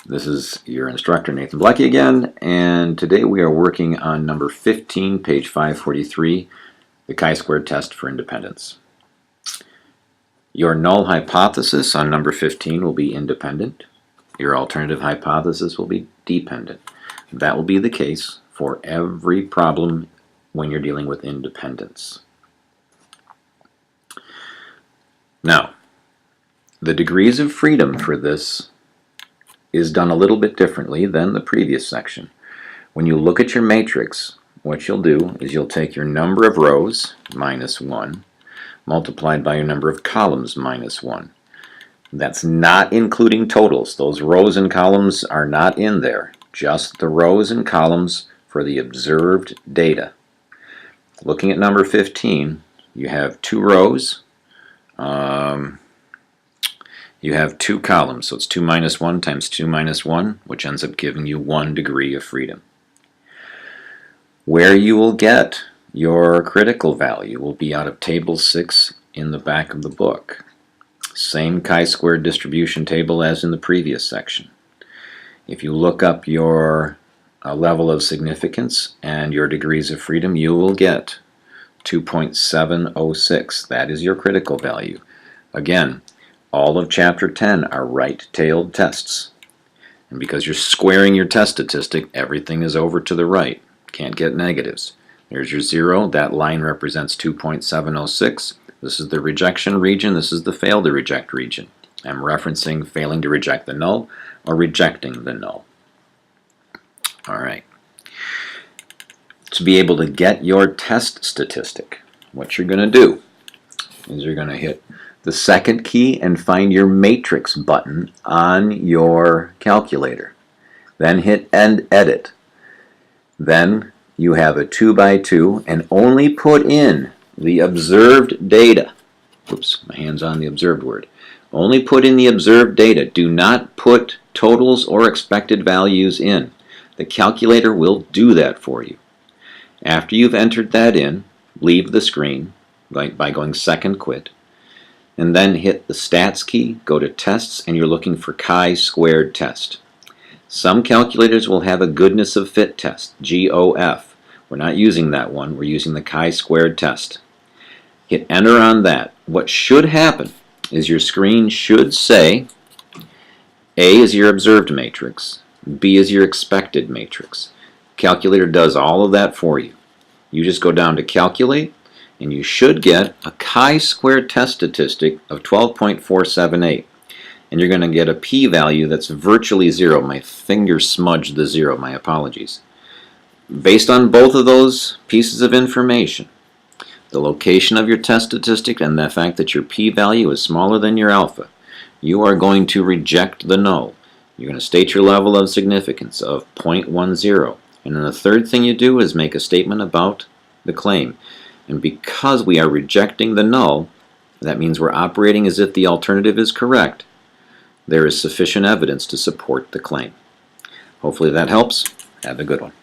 This is your instructor, Nathan Blecky again, and today we are working on number 15, page 543, the chi-squared test for independence. Your null hypothesis on number 15 will be independent. Your alternative hypothesis will be dependent. That will be the case for every problem when you're dealing with independence. Now, the degrees of freedom for this is done a little bit differently than the previous section. When you look at your matrix, what you'll do is you'll take your number of rows, minus 1, multiplied by your number of columns, minus 1. That's not including totals. Those rows and columns are not in there. Just the rows and columns for the observed data. Looking at number 15, you have 2 rows. You have 2 columns, so it's 2 minus 1 times 2 minus 1, which ends up giving you 1 degree of freedom. Where you will get your critical value will be out of table 6 in the back of the book. Same chi-squared distribution table as in the previous section. If you look up your level of significance and your degrees of freedom, you will get 2.706. That is your critical value. Again, all of Chapter 10 are right-tailed tests. And because you're squaring your test statistic, everything is over to the right. Can't get negatives. There's your 0. That line represents 2.706. This is the rejection region. This is the fail to reject region. I'm referencing failing to reject the null or rejecting the null. All right. To be able to get your test statistic, what you're going to do is you're going to hit the second key and find your matrix button on your calculator. Then hit End Edit. Then you have a 2 by 2 and only put in the observed data. Oops, my hand's on the observed word. Only put in the observed data. Do not put totals or expected values in. The calculator will do that for you. After you've entered that in, leave the screen by going second quit. And then hit the stats key, go to tests, and you're looking for chi-squared test. Some calculators will have a goodness of fit test, GOF. We're not using that one, we're using the chi-squared test. Hit enter on that. What should happen is your screen should say A is your observed matrix, B is your expected matrix. Calculator does all of that for you. You just go down to calculate, and you should get a chi-squared test statistic of 12.478. And you're going to get a p-value that's virtually 0. My finger smudged the 0, my apologies. Based on both of those pieces of information, the location of your test statistic and the fact that your p-value is smaller than your alpha, you are going to reject the null. You're going to state your level of significance of 0.10. And then the third thing you do is make a statement about the claim. And because we are rejecting the null, that means we're operating as if the alternative is correct. There is sufficient evidence to support the claim. Hopefully that helps. Have a good one.